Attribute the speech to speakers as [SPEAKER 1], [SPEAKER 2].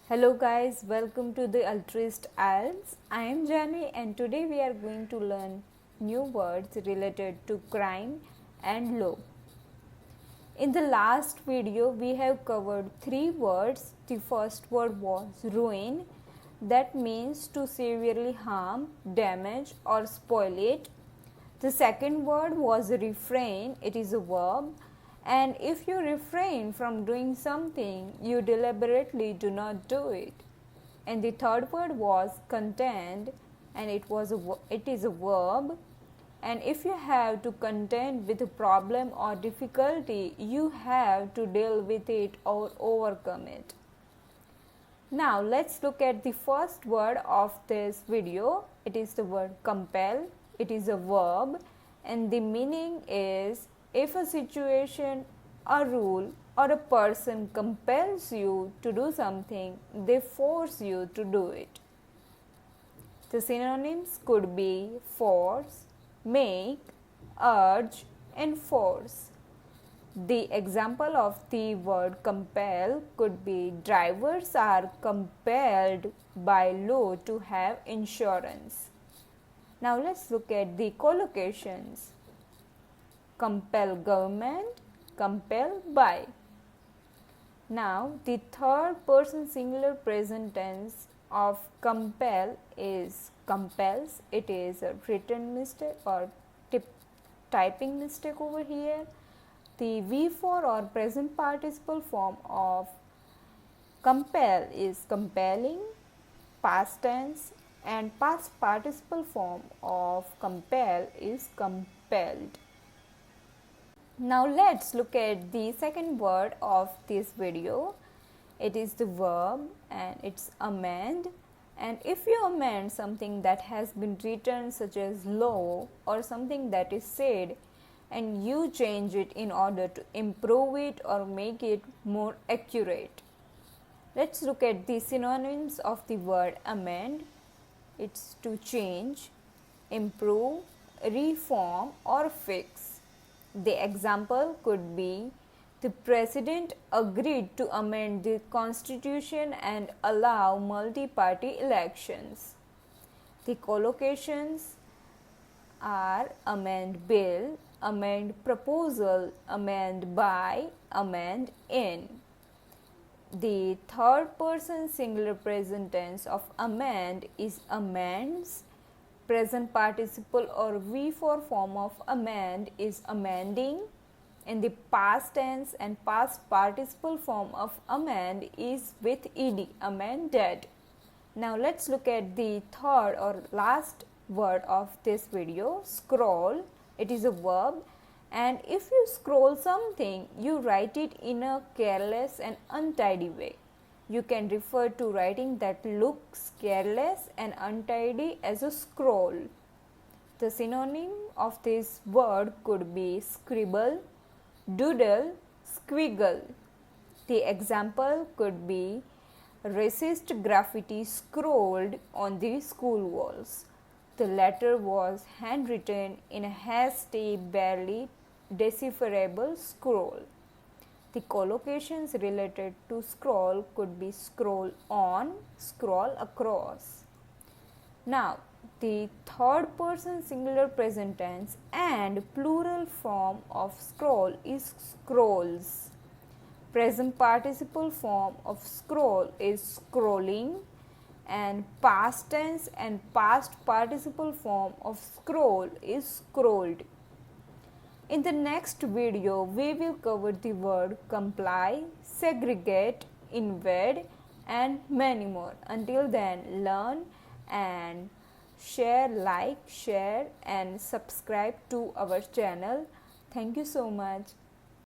[SPEAKER 1] Hello guys, welcome to the Altruist IELTS. I am Jani and today we are going to learn new words related to crime and law. In the last video we have covered 3 words. The first word was ruin, that means to severely harm, damage or spoil it. The second word was refrain, it is a verb. And if you refrain from doing something, you deliberately do not do it. And the third word was contend, and it is a verb. And if you have to contend with a problem or difficulty, you have to deal with it or overcome it. Now let's look at the first word of this video. It is the word compel. It is a verb, and the meaning is if a situation, a rule or a person compels you to do something, they force you to do it. The synonyms could be force, make, urge and force. The example of the word compel could be drivers are compelled by law to have insurance. Now let's look at the collocations. Compel government, compel by. Now the third person singular present tense of compel is compels. It is a written mistake or typing mistake over here. The V4 or present participle form of compel is compelling, past tense, and past participle form of compel is compelled. Now let's look at the second word of this video. It is the verb and it's amend. And if you amend something that has been written such as law or something that is said and you change it in order to improve it or make it more accurate. Let's look at the synonyms of the word amend. It's to change, improve, reform or fix. The example could be the president agreed to amend the constitution and allow multi-party elections. The collocations are amend bill, amend proposal, amend by, amend in. The third person singular present tense of amend is amends. Present participle or V4 form of amend is amending, and the past tense and past participle form of amend is with ed, amended. Now let's look at the third or last word of this video, scroll. It is a verb, and if you scroll something, you write it in a careless and untidy way. You can refer to writing that looks careless and untidy as a scroll. The synonym of this word could be scribble, doodle, squiggle. The example could be racist graffiti scrawled on the school walls. The letter was handwritten in a hasty, barely decipherable scroll. The collocations related to scroll could be scroll on, scroll across. Now, the third person singular present tense and plural form of scroll is scrolls. Present participle form of scroll is scrolling, and past tense and past participle form of scroll is scrolled. In the next video, we will cover the word comply, segregate, invade and many more. Until then, learn and share, like, share and subscribe to our channel. Thank you so much.